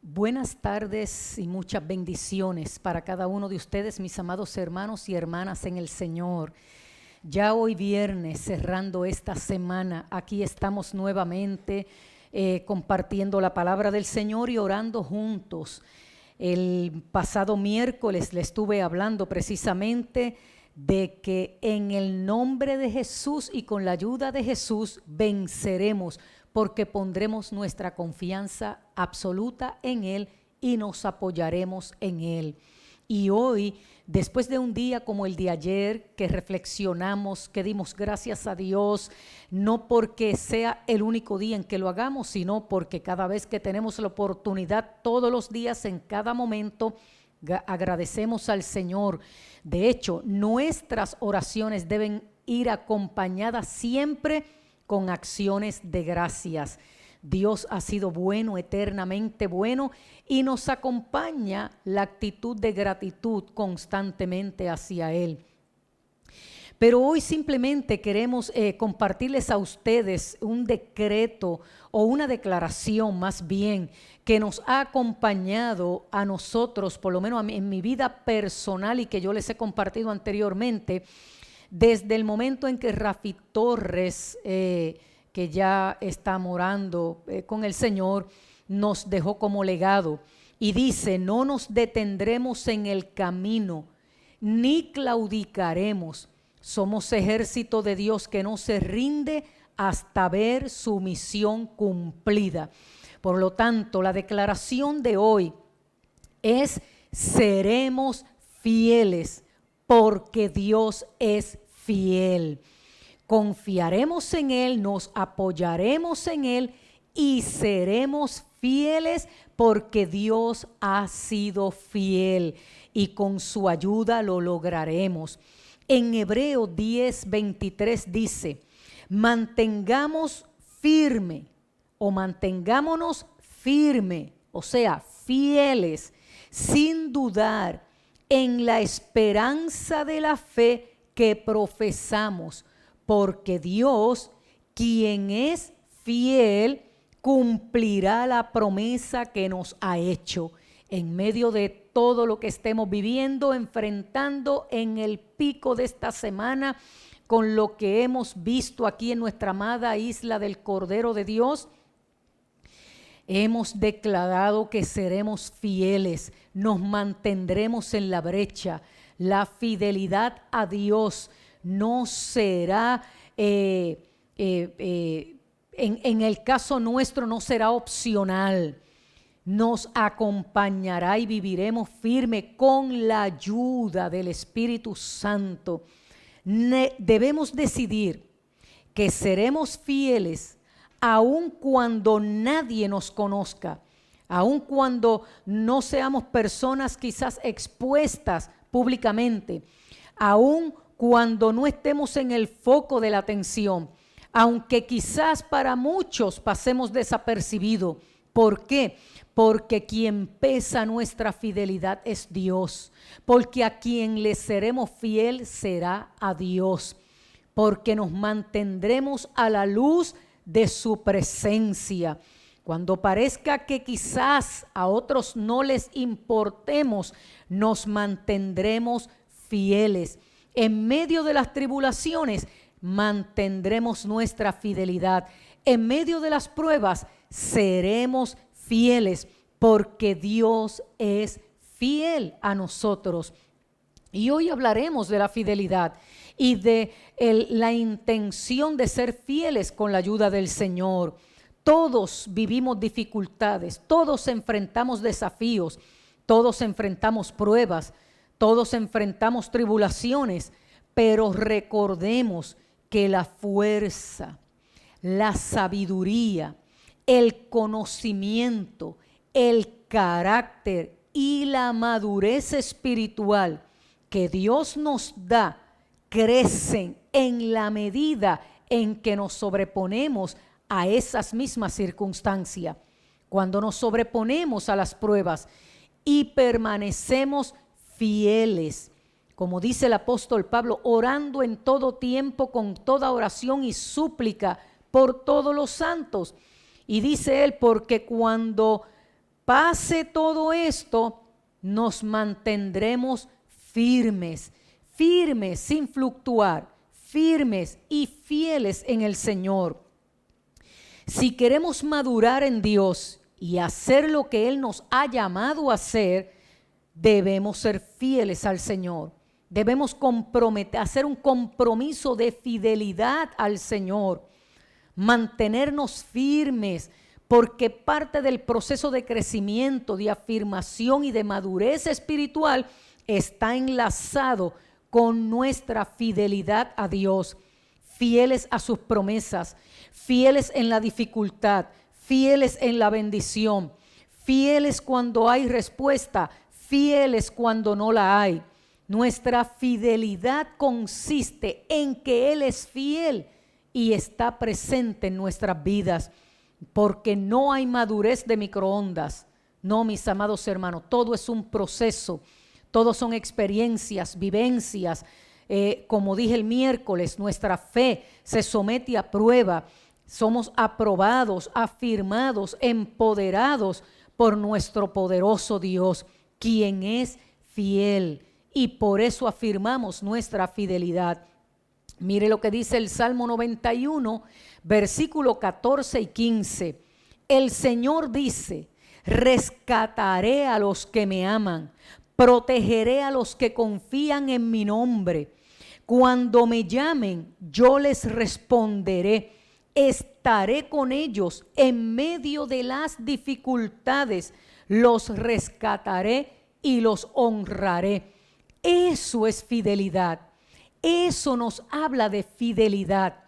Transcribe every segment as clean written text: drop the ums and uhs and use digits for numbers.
Buenas tardes y muchas bendiciones para cada uno de ustedes, mis amados hermanos y hermanas en el Señor. Ya hoy viernes, cerrando esta semana, aquí estamos nuevamente compartiendo la palabra del Señor y orando juntos. El pasado miércoles le estuve hablando precisamente de que en el nombre de Jesús y con la ayuda de Jesús venceremos, porque pondremos nuestra confianza absoluta en Él y nos apoyaremos en Él. Y hoy, después de un día como el de ayer, que reflexionamos, que dimos gracias a Dios, no porque sea el único día en que lo hagamos, sino porque cada vez que tenemos la oportunidad, todos los días, en cada momento, agradecemos al Señor. De hecho, nuestras oraciones deben ir acompañadas siempre con acciones de gracias. Dios ha sido bueno, eternamente bueno, y nos acompaña la actitud de gratitud constantemente hacia Él. Pero hoy simplemente queremos compartirles a ustedes un decreto o una declaración más bien que nos ha acompañado a nosotros, por lo menos en mi vida personal y que yo les he compartido anteriormente, desde el momento en que Rafi Torres, que ya está morando con el Señor, nos dejó como legado. Y dice: no nos detendremos en el camino, ni claudicaremos. Somos ejército de Dios que no se rinde hasta ver su misión cumplida. Por lo tanto, la declaración de hoy es: seremos fieles, porque Dios es fiel. Confiaremos en Él, nos apoyaremos en Él y seremos fieles porque Dios ha sido fiel y con su ayuda lo lograremos. En Hebreos 10:23 dice: mantengámonos firme, o sea, fieles, sin dudar, en la esperanza de la fe que profesamos, porque Dios, quien es fiel, cumplirá la promesa que nos ha hecho. En medio de todo lo que estemos viviendo, enfrentando en el pico de esta semana, con lo que hemos visto aquí en nuestra amada isla del Cordero de Dios, hemos declarado que seremos fieles, nos mantendremos en la brecha. La fidelidad a Dios no será, en el caso nuestro, no será opcional. Nos acompañará y viviremos firme con la ayuda del Espíritu Santo. Debemos decidir que seremos fieles aun cuando nadie nos conozca, aun cuando no seamos personas quizás expuestas públicamente, aun cuando no estemos en el foco de la atención, aunque quizás para muchos pasemos desapercibido. ¿Por qué? Porque quien pesa nuestra fidelidad es Dios, porque a quien le seremos fiel será a Dios, porque nos mantendremos a la luz de su presencia. Cuando parezca que quizás a otros no les importemos, nos mantendremos fieles. En medio de las tribulaciones, mantendremos nuestra fidelidad. En medio de las pruebas, seremos fieles, porque Dios es fiel a nosotros. Y hoy hablaremos de la fidelidad y de la intención de ser fieles con la ayuda del Señor. Todos vivimos dificultades, todos enfrentamos desafíos, todos enfrentamos pruebas, todos enfrentamos tribulaciones, pero recordemos que la fuerza, la sabiduría, el conocimiento, el carácter y la madurez espiritual que Dios nos da crecen en la medida en que nos sobreponemos a esas mismas circunstancias. Cuando nos sobreponemos a las pruebas y permanecemos fieles, como dice el apóstol Pablo, orando en todo tiempo con toda oración y súplica por todos los santos. Y dice él, porque cuando pase todo esto, nos mantendremos firmes, firmes sin fluctuar, firmes y fieles en el Señor. Si queremos madurar en Dios y hacer lo que Él nos ha llamado a hacer, debemos ser fieles al Señor. Debemos hacer un compromiso de fidelidad al Señor, mantenernos firmes, porque parte del proceso de crecimiento, de afirmación y de madurez espiritual está enlazado con nuestra fidelidad a Dios, fieles a sus promesas, fieles en la dificultad, fieles en la bendición, fieles cuando hay respuesta, fieles cuando no la hay. Nuestra fidelidad consiste en que Él es fiel y está presente en nuestras vidas, porque no hay madurez de microondas. No, mis amados hermanos, todo es un proceso, todo son experiencias, vivencias. Como dije el miércoles, nuestra fe se somete a prueba. Somos aprobados, afirmados, empoderados por nuestro poderoso Dios, quien es fiel, y por eso afirmamos nuestra fidelidad. Mire lo que dice el Salmo 91, versículo 14 y 15. El Señor dice: rescataré a los que me aman, protegeré a los que confían en mi nombre. Cuando me llamen, yo les responderé. Estaré con ellos en medio de las dificultades. Los rescataré y los honraré. Eso es fidelidad. Eso nos habla de fidelidad.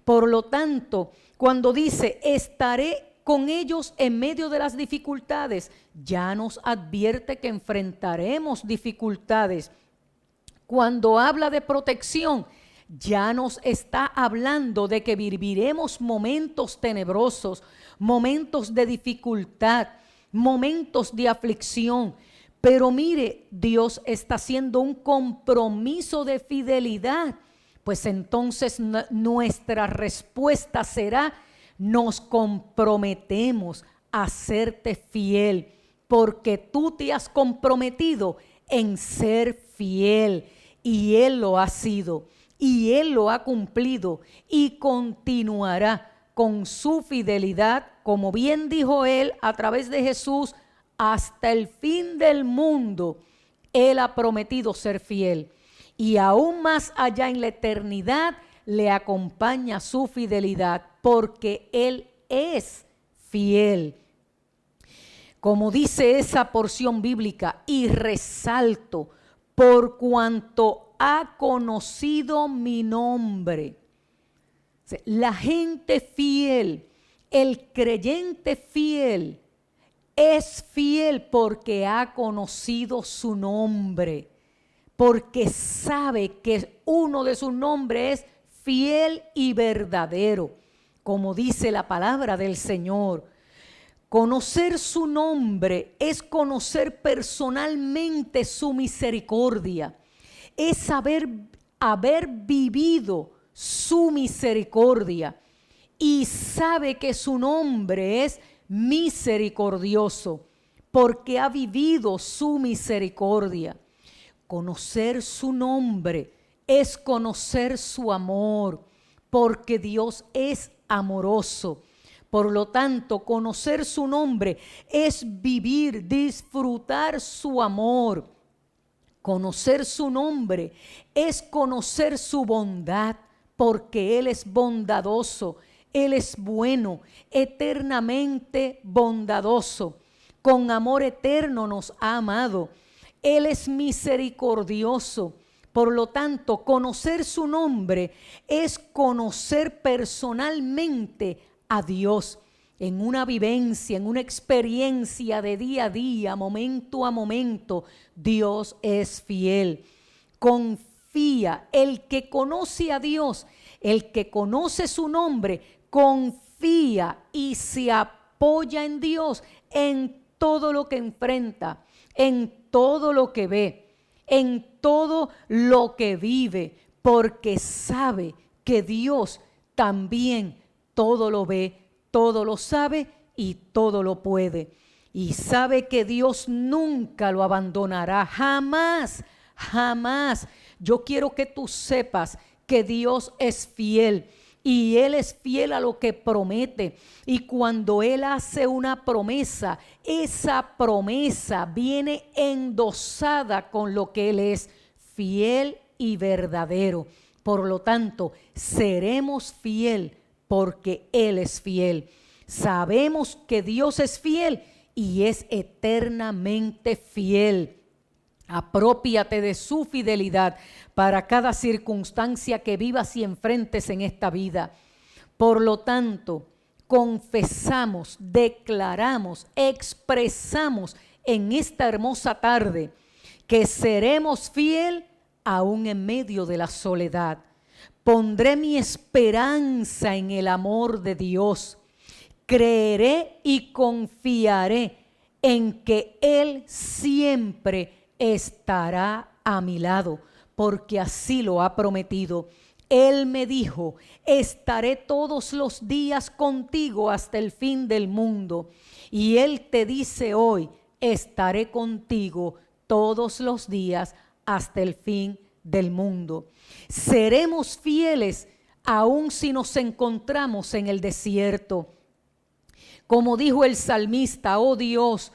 Por lo tanto, cuando dice estaré con ellos en medio de las dificultades, ya nos advierte que enfrentaremos dificultades. Cuando habla de protección, ya nos está hablando de que viviremos momentos tenebrosos, momentos de dificultad, momentos de aflicción. Pero mire, Dios está haciendo un compromiso de fidelidad. Pues entonces nuestra respuesta será: nos comprometemos a serte fiel, porque tú te has comprometido en ser fiel, y Él lo ha sido, y Él lo ha cumplido, y continuará con su fidelidad, como bien dijo Él a través de Jesús, hasta el fin del mundo. Él ha prometido ser fiel, y aún más allá en la eternidad le acompaña su fidelidad, porque Él es fiel. Como dice esa porción bíblica, y resalto, por cuanto ha conocido mi nombre. La gente fiel, el creyente fiel, es fiel porque ha conocido su nombre, porque sabe que uno de sus nombres es fiel y verdadero, como dice la palabra del Señor. Conocer su nombre es conocer personalmente su misericordia, es haber vivido su misericordia, y sabe que su nombre es misericordioso porque ha vivido su misericordia. Conocer su nombre es conocer su amor, porque Dios es amoroso. Por lo tanto, conocer su nombre es vivir, disfrutar su amor. Conocer su nombre es conocer su bondad, porque Él es bondadoso, Él es bueno, eternamente bondadoso. Con amor eterno nos ha amado. Él es misericordioso. Por lo tanto, conocer su nombre es conocer personalmente a Dios en una vivencia, en una experiencia de día a día, momento a momento. Dios es fiel. Confía. El que conoce a Dios, el que conoce su nombre, confía y se apoya en Dios en todo lo que enfrenta, en todo lo que ve, en todo lo que vive, porque sabe que Dios también todo lo ve, todo lo sabe y todo lo puede. y sabe que Dios nunca lo abandonará, jamás, jamás. Yo quiero que tú sepas que Dios es fiel y Él es fiel a lo que promete. Y cuando Él hace una promesa, esa promesa viene endosada con lo que Él es, fiel y verdadero. Por lo tanto, seremos fiel porque Él es fiel. Sabemos que Dios es fiel y es eternamente fiel. Aprópiate de su fidelidad para cada circunstancia que vivas y enfrentes en esta vida. Por lo tanto, confesamos, declaramos, expresamos en esta hermosa tarde que seremos fiel aún en medio de la soledad. Pondré mi esperanza en el amor de Dios. Creeré y confiaré en que Él siempre estará a mi lado, porque así lo ha prometido. Él me dijo, estaré todos los días contigo hasta el fin del mundo. Y Él te dice hoy, estaré contigo todos los días hasta el fin del mundo. Seremos fieles aun si nos encontramos en el desierto. Como dijo el salmista, oh Dios,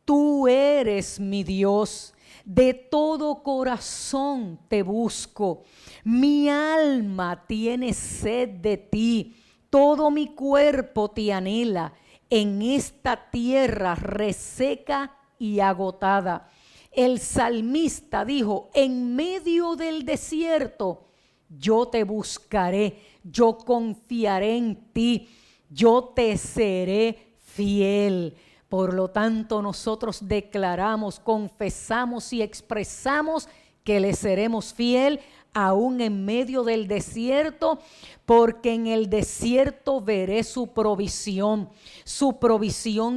tú eres mi Dios. De todo corazón te busco. Mi alma tiene sed de ti. Todo mi cuerpo te anhela en esta tierra reseca y agotada. El salmista dijo, en medio del desierto, yo te buscaré, yo confiaré en ti, yo te seré fiel. Por lo tanto, nosotros declaramos, confesamos y expresamos que le seremos fiel aún en medio del desierto, porque en el desierto veré su provisión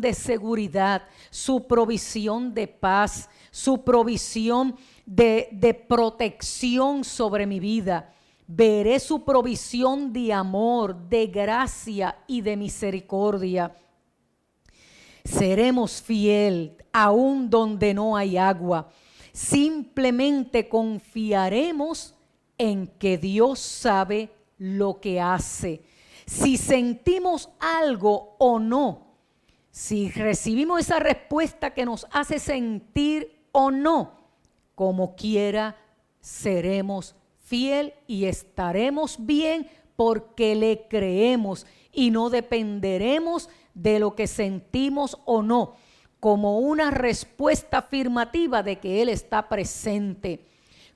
de seguridad, su provisión de paz, su provisión de protección sobre mi vida. Veré su provisión de amor, de gracia y de misericordia. Seremos fiel aún donde no hay agua. Simplemente confiaremos en que Dios sabe lo que hace. Si sentimos algo o no, si recibimos esa respuesta que nos hace sentir o no, como quiera, seremos fiel y estaremos bien porque le creemos y no dependeremos de lo que sentimos o no, como una respuesta afirmativa de que Él está presente.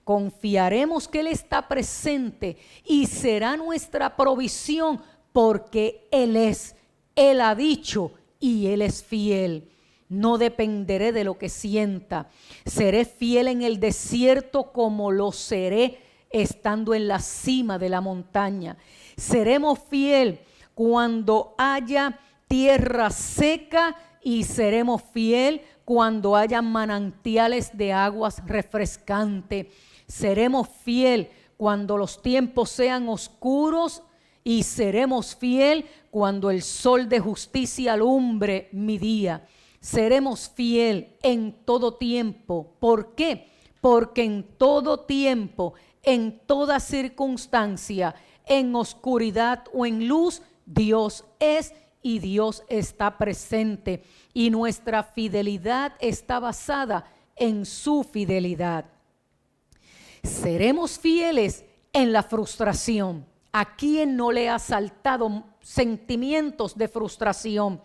Confiaremos que Él está presente y será nuestra provisión porque Él ha dicho y Él es fiel. No dependeré de lo que sienta. Seré fiel en el desierto como lo seré estando en la cima de la montaña. Seremos fiel cuando haya tierra seca y seremos fiel cuando haya manantiales de aguas refrescantes. Seremos fiel cuando los tiempos sean oscuros y seremos fiel cuando el sol de justicia alumbre mi día. Seremos fiel en todo tiempo. ¿Por qué? Porque en todo tiempo, en toda circunstancia, en oscuridad o en luz, Dios es y Dios está presente. Y nuestra fidelidad está basada en su fidelidad. Seremos fieles en la frustración. ¿A quién no le ha saltado sentimientos de frustración?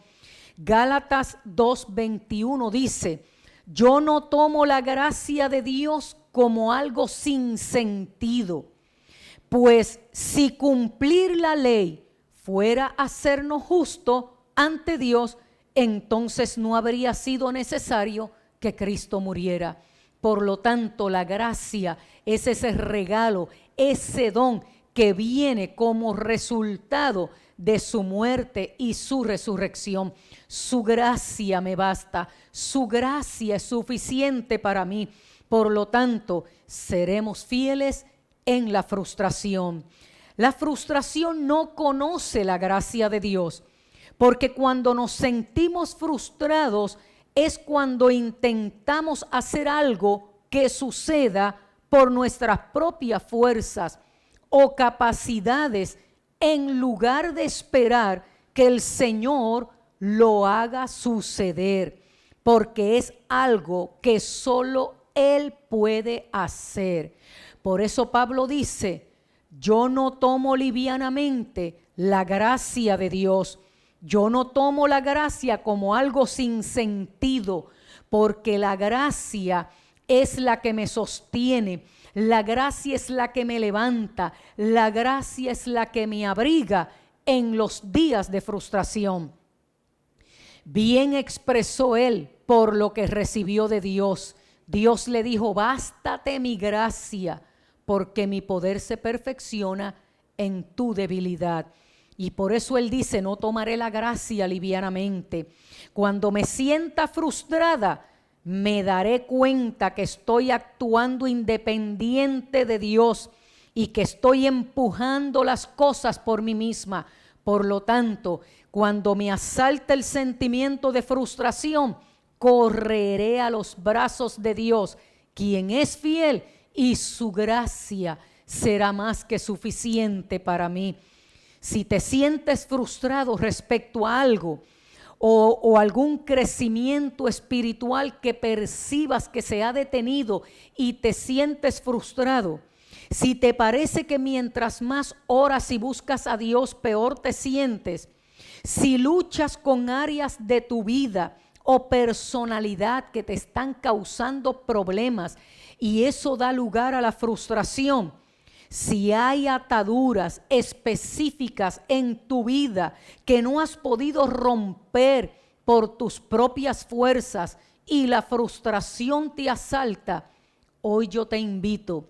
Gálatas 2:21 dice, yo no tomo la gracia de Dios como algo sin sentido, pues si cumplir la ley fuera hacernos justo ante Dios, entonces no habría sido necesario que Cristo muriera. Por lo tanto, la gracia es ese regalo, ese don que viene como resultado de su muerte y su resurrección. Su gracia me basta, su gracia es suficiente para mí. Por lo tanto, seremos fieles en la frustración. La frustración no conoce la gracia de Dios, porque cuando nos sentimos frustrados es cuando intentamos hacer algo que suceda por nuestras propias fuerzas o capacidades en lugar de esperar que el Señor lo haga suceder, porque es algo que solo Él puede hacer. Por eso Pablo dice, yo no tomo livianamente la gracia de Dios. Yo no tomo la gracia como algo sin sentido, porque la gracia es la que me sostiene, la gracia es la que me levanta, la gracia es la que me abriga en los días de frustración. Bien expresó él por lo que recibió de Dios. Dios le dijo, bástate mi gracia, porque mi poder se perfecciona en tu debilidad. Y por eso él dice, no tomaré la gracia livianamente. Cuando me sienta frustrada, me daré cuenta que estoy actuando independiente de Dios y que estoy empujando las cosas por mí misma. Por lo tanto, cuando me asalta el sentimiento de frustración, correré a los brazos de Dios, quien es fiel, y su gracia será más que suficiente para mí. Si te sientes frustrado respecto a algo o algún crecimiento espiritual que percibas que se ha detenido y te sientes frustrado, si te parece que mientras más oras y buscas a Dios, peor te sientes, si luchas con áreas de tu vida o personalidad que te están causando problemas y eso da lugar a la frustración, si hay ataduras específicas en tu vida que no has podido romper por tus propias fuerzas y la frustración te asalta, hoy yo te invito,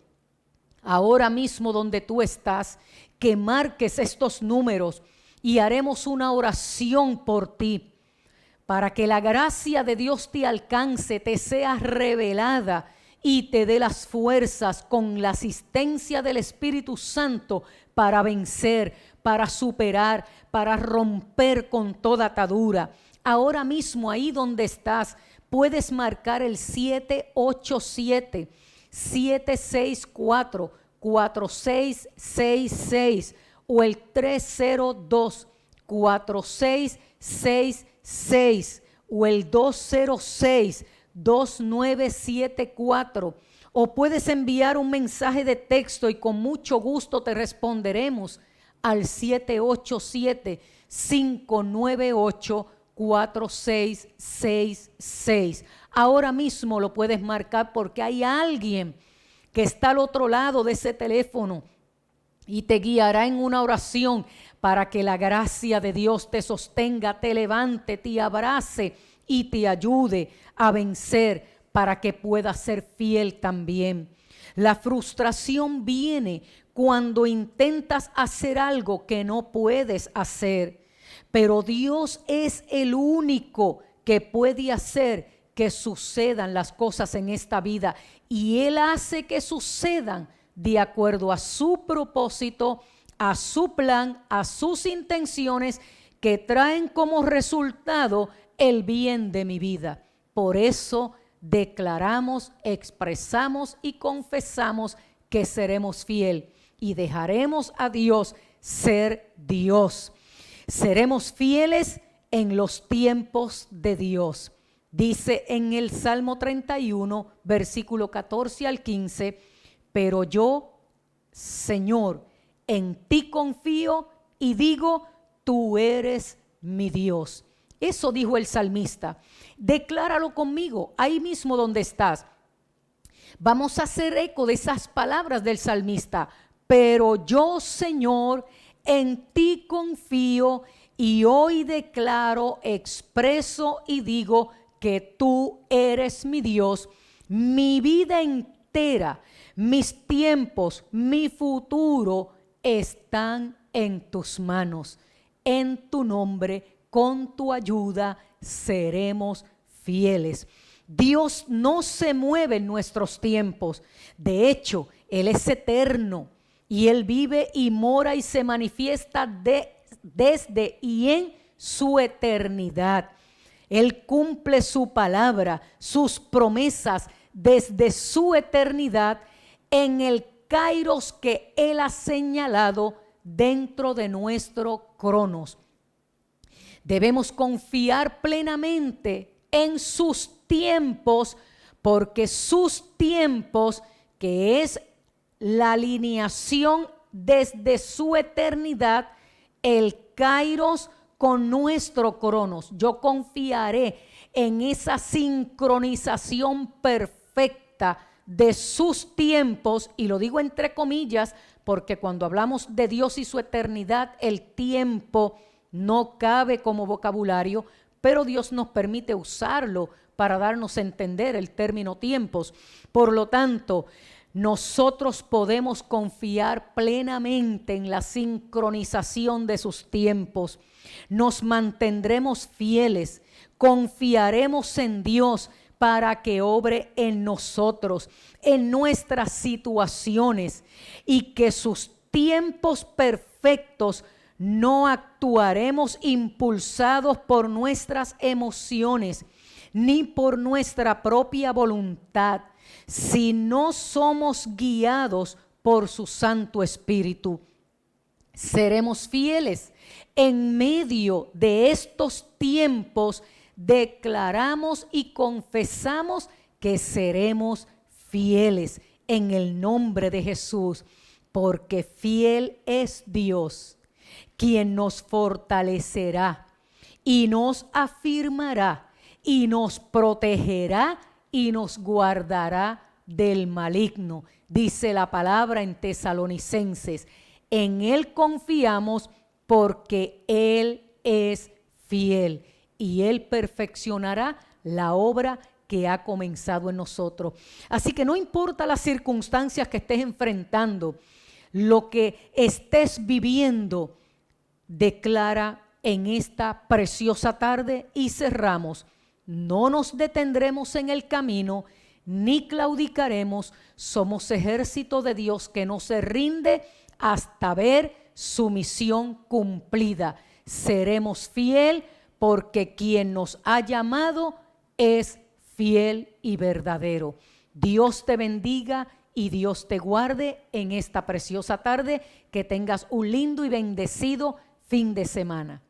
ahora mismo donde tú estás, que marques estos números y haremos una oración por ti, para que la gracia de Dios te alcance, te sea revelada y te dé las fuerzas con la asistencia del Espíritu Santo para vencer, para superar, para romper con toda atadura. Ahora mismo ahí donde estás, puedes marcar el 787-764-4666 o el 302-4666 o el 206-2974, o puedes enviar un mensaje de texto y con mucho gusto te responderemos al 787-598-4666. Ahora mismo lo puedes marcar porque hay alguien que está al otro lado de ese teléfono y te guiará en una oración para que la gracia de Dios te sostenga, te levante, te abrace y te ayude a vencer para que puedas ser fiel también. La frustración viene cuando intentas hacer algo que no puedes hacer, pero Dios es el único que puede hacer que sucedan las cosas en esta vida y Él hace que sucedan de acuerdo a su propósito, a su plan, a sus intenciones que traen como resultado el bien de mi vida. Por eso declaramos, expresamos y confesamos que seremos fiel y dejaremos a Dios ser Dios. Seremos fieles en los tiempos de Dios. Dice en el Salmo 31, versículo 14 al 15, pero yo, Señor, en ti confío y digo, tú eres mi Dios. Eso dijo el salmista. Decláralo conmigo, ahí mismo donde estás. Vamos a hacer eco de esas palabras del salmista. Pero yo, Señor, en ti confío y hoy declaro, expreso y digo que tú eres mi Dios. Mi vida entera, mis tiempos, mi futuro están en tus manos. En tu nombre, con tu ayuda, seremos fieles. Dios no se mueve en nuestros tiempos. De hecho, Él es eterno y Él vive y mora y se manifiesta desde y en su eternidad. Él cumple su palabra, sus promesas desde su eternidad en el kairos que Él ha señalado dentro de nuestro cronos. Debemos confiar plenamente en sus tiempos, porque sus tiempos, que es la alineación desde su eternidad, el kairos con nuestro cronos. Yo confiaré en esa sincronización perfecta de sus tiempos, y lo digo entre comillas, porque cuando hablamos de Dios y su eternidad, el tiempo no cabe como vocabulario, pero Dios nos permite usarlo para darnos a entender el término tiempos. Por lo tanto, nosotros podemos confiar plenamente en la sincronización de sus tiempos. Nos mantendremos fieles, confiaremos en Dios para que obre en nosotros, en nuestras situaciones, y que sus tiempos perfectos no actuaremos impulsados por nuestras emociones ni por nuestra propia voluntad, si no somos guiados por su Santo Espíritu. Seremos fieles en medio de estos tiempos. Declaramos y confesamos que seremos fieles en el nombre de Jesús, porque fiel es Dios, quien nos fortalecerá y nos afirmará y nos protegerá y nos guardará del maligno. Dice la palabra en Tesalonicenses: en Él confiamos porque Él es fiel y Él perfeccionará la obra que ha comenzado en nosotros. Así que no importa las circunstancias que estés enfrentando, lo que estés viviendo, declara en esta preciosa tarde y cerramos: no nos detendremos en el camino, ni claudicaremos. Somos ejército de Dios que no se rinde hasta ver su misión cumplida. Seremos fiel porque quien nos ha llamado es fiel y verdadero. Dios te bendiga y Dios te guarde en esta preciosa tarde. Que tengas un lindo y bendecido fin de semana.